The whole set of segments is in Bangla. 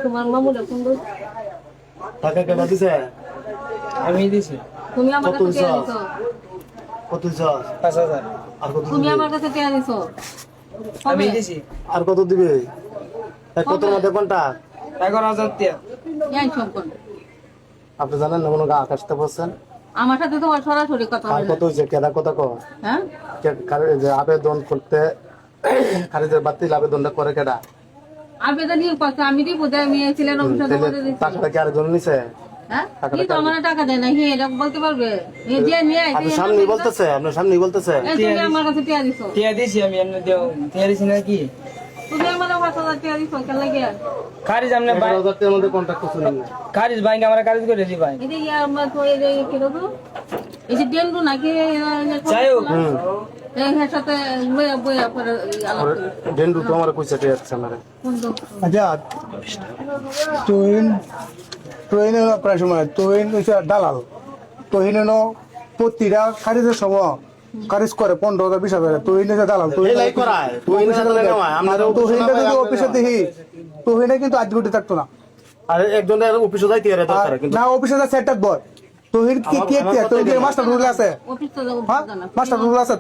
তোমার মামুলে ফোন টাকা কেনা দিছে আমি দিছি তুমি আমার কাছে টাকা দিছো কত দিছো 5000 আর কত তুমি আমার কাছে টাকা দিছো আমি দিছি আর কত দিবে কত মধ্যে কোনটা 11000 টাকা এই সব কোন আপনি জানেন না কোন আকাশতে বসছেন আমার সাথে তো সরাসরি কথা বলেন কত হইছে কেদা কথা কও হ্যাঁ যে আবেদন করতে খারিজের বাতিল আবেদনটা করে কেডা আবেদন নিয়ে কথা আমি দিব যে আমি ছিলেন অফিসে বলে দিছি টাকাটা কি আরেকজন নিছে হ্যাঁ কি তো আমার টাকা দেয় না হে এটা বলতে পারবে এই যে নিয়ে আপনি সামনেই বলতেছে আপনি সামনেই বলতেছে তুমি আমার কাছে টিয়া দিছো টিয়া দিছি আমি এমনি দেও টিয়া দিছি না কি তুমি আমার 5000 টিয়া দিছো কেন লাগে খারিজ আমনে 12000 টাকার মধ্যে কন্টাক্ট করছেন খারিজ ভাই না আমরা খারিজ করে দি ভাই এই যে আমরা তো এই কি রকম এই যে ডেন্ডু নাকি চাইও এই এর সাথে বইয়া পরে ডেন্ডু তো আমার কইছে টিয়া আছে আমারে আচ্ছা ট্রেন প্রায় সময় ট্রেন হচ্ছে দালাল ট্রেন প্রতিটা খারিজের সময় খারিজ করে 15,000 20,000 ট্রেন হচ্ছে দালাল অফিসে দেখি ট্রেনে কিন্তু 8 কোটি থাকতো না আর একজনের অফিসে যাইতে না অফিসে যা সেট থাকবো তোহিন কি তোহিন মাস্টার রুল আছে মাস্টার রুল আছে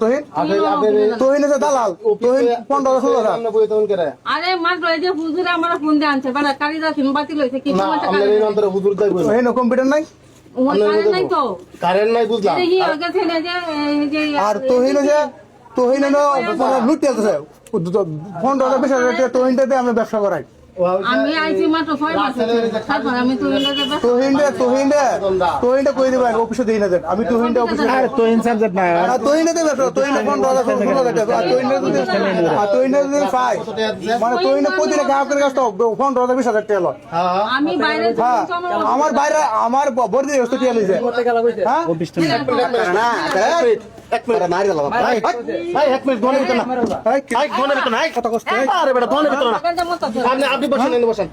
তোহিন যে দালাল তোহিন 15,000 আরে মাত্র এই যে হুজুর আমার ফোন দিয়ে আনছে মানে কারিজা বাতিল হইছে কি না আমরা এই অন্তরে হুজুর যাইবো এই কম্পিউটার নাই কারেন্ট নাই তো কারেন্ট নাই বুঝলাম এই আগে থেকে যে আর তোহিন লুটি আছে 15,000 তোহিনটাতে আমরা ব্যবসা করাই আমি আইছি মাত্র 6 মাস তারপর আমি তোহিনটা কই দিবেন অফিসে দেই না দেন আমি তোহিনটা অফিসে আর তোহিন সাবজেক্ট না আর তোহিনটা দেব তোহিন 15,000 আর তোহিনটা যদি পাই মানে তোহিনটা প্রতিদিন গ্রাহকের কাছে 15,000 20,000 টাকা লয় আমি বাইরে আমার বাইরে আমার বর্দি হস্ত কি লইছে হ্যাঁ অফিস না এক মিনিট মারি দাও ভাই ভাই এক মিনিট ধরে দিতে না ভাই ধরে দিতে না কত কষ্ট আরে বেটা ধরে দিতে না আপনি বসেন এনে বসেন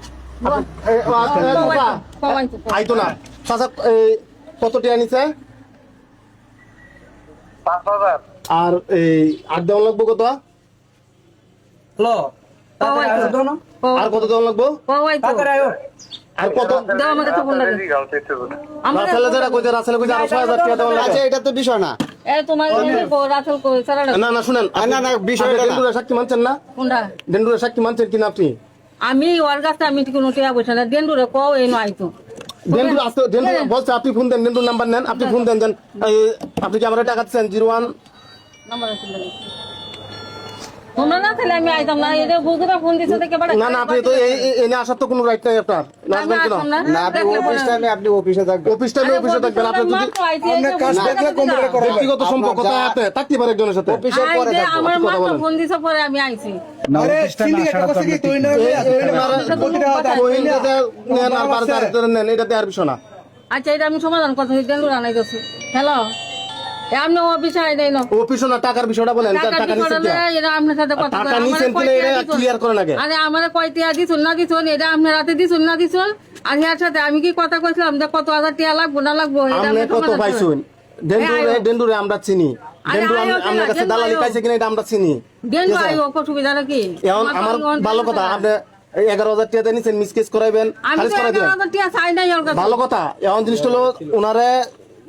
আইতো না চাচা কত টাকা নিছে 5,000 আর এই আট দেওয়া লাগবো কত হ্যালো আর কত দেওয়া লাগবো আর কত দাও আমাকে তো ফোন লাগে রাসেল যারা কইছে রাসেল কইছে আর 6,000 টাকা দেওয়া লাগে আচ্ছা এটা তো বিষয় না এ তোমার রাসেল কই সারা না না শুনেন না বিষয়টা ডেন্ডুরে সাক্ষী মানছেন না কোনটা ডেন্ডুরে সাক্ষী মানছেন কিনা আপনি আমি ওর কাছে আমি কোনো টাকা পয়সা না ডেন্ডুরে কও এই নয়তো ডেন্ডু আজকে ডেন্ডু বলছে আপনি ফোন দেন ডেন্ডুর নাম্বার নেন আপনি ফোন দেন আপনি কি আমার টাকা দিচ্ছেন 01 নাম্বার আছে তোমরা না তাহলে আমি আইতাম না এই বুঝরা ফোন দিছে থেকে বড় না না আপনি তো এনে আসার তো কোনো রাইট নাই আপনার নাচবেন কেন না আপনি অফিস টাইমে আপনি অফিসে থাকবেন অফিস টাইমে অফিসে থাকবেন আপনি যদি আপনি কাজ দেখলে কম্পিউটার করেন ব্যক্তিগত সম্পর্ক তো আছে থাকতে পারে একজনের সাথে অফিসের পরে থাকবে আমার মা তো ফোন দিছে পরে আমি আইছি আরে সিন্ডিকেট কথা কি তুই না নেন আর বারবার নেন এটাতে আর বিষয় না আচ্ছা এটা আমি সমাধান করতে দেন রানাই দছে হ্যালো আমনে অফিসে আই দেই না অফিসে না টাকার বিষয়টা বলেন টাকা নিছেন এটা আপনার সাথে কথা টাকা নিছেন কিনা এটা ক্লিয়ার করেন আগে আরে আমারে কয়টা দিছুন না দিছুন এটা আপনি রাতে দিছুন না দিছুন আর এর সাথে আমি কি কথা কইছিলাম যে কত হাজার টাকা লাগবে না লাগবে এটা আপনি কত পাইছুন ডেন্ডুরে আমরা চিনি ডেন্ডু আমার কাছে দালালি পাইছে কিনা এটা আমরা চিনি ডেন্ডু আইও কত সুবিধা নাকি এখন আমার ভালো কথা আপনি 11,000 টাকা নিছেন মিসকেস করাইবেন খারিজ করাই দিবেন 11,000 টাকা চাই নাই ওর কাছে ভালো কথা এখন জিনিসটা হলো ওনারে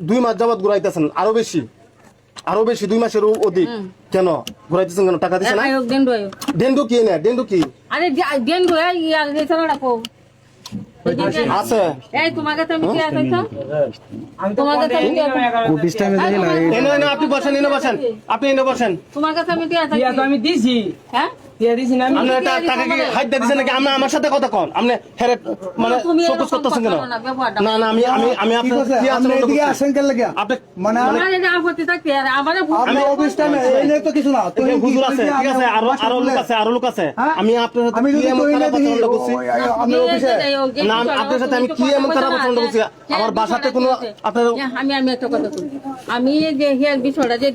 2 মাস যাবত ঘুরাইতেছেন আরো বেশি 2 মাসের অধিক কেন ঘুরাইতেছেন কেন টাকা দিছেন না ডেন্ডু কি না ডেন্ডু কি আরে ডেন্ডু এই আর এই ছাড়া রাখো আছে এই তোমার কাছে আমি টিয়া চাইছো তোমার কাছে আমি টিয়া অফিস টাইমে যাই না এনে আপনি বসেন আপনি এনে বসেন তোমার কাছে আমি টিয়া চাইছি টিয়া তো আমি দিছি হ্যাঁ টিয়া দিছি না আমি আপনি টাকা কি হাইট দিছেন নাকি আমরা আমার সাথে কথা কোন আপনি হেরে মানে তুমি ফোকাস করতেছেন কেন ব্যবহারটা না না আমি আপনার কি আপনি আচরণ এদিকে করছি? আসেন কেন লাগে আপনি মানে আমার এটা আপত্তি থাকতে আর আমার আপনি অফিস টাইমে এই নিয়ে তো কিছু না তো এখানে হুজুর আছে ঠিক আছে আরো লোক আছে হ্যাঁ? আমি আপনার সাথে আমি কি যদি এমন কই না খারাপ দেখি আচরণ করছি আমি অফিসে না আপনার সাথে আমি কি এমন খারাপ আচরণ করছি আমার বাসাতে কোনো আপনার আমি একটা কথা বলি আমি যে হেয়ার বিষয়টা যে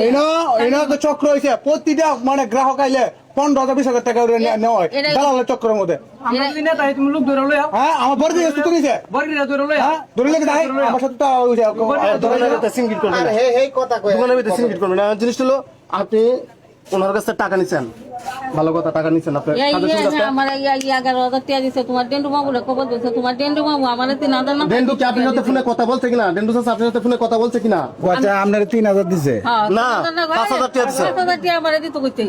এনা তো চক্র হয়েছে প্রতিটা মানে গ্রাহক আইলে 15,000-20,000 টাকা করে নেওয়া হয় দালালের চক্রের মধ্যে আমরা যদি না তাই তুমি লোক ধরে লইয়া হ্যাঁ আমার বড় দিয়ে তো নিছে বড়িরা ধরে লইয়া হ্যাঁ ধরে লাগে তাই আমার সাথে তো দোকানের ভিতরে সিঙ্গিট করবেন না দোকানের ভিতরে সিঙ্গিট করবেন না জিনিসটা হলো আপনি ওনার কাছে টাকা নিছেন ভালো কথা টাকা নিছেন আপনার সাজেশন কাছে আমার 11,000 টাকা দিছে তোমার ডেন্ডু মামুরে খবর দিছে তোমার ডেন্ডু মামু আমার 3,000 না ডেন্ডু কি আপনার সাথে ফোনে কথা বলছে কিনা ডেন্ডু স্যার আপনার সাথে ফোনে কথা বলছে কিনা আচ্ছা আপনার 3,000 দিছে না, 5,000 টাকা দিছে। 5,000 টাকা আমার দিতে কইতে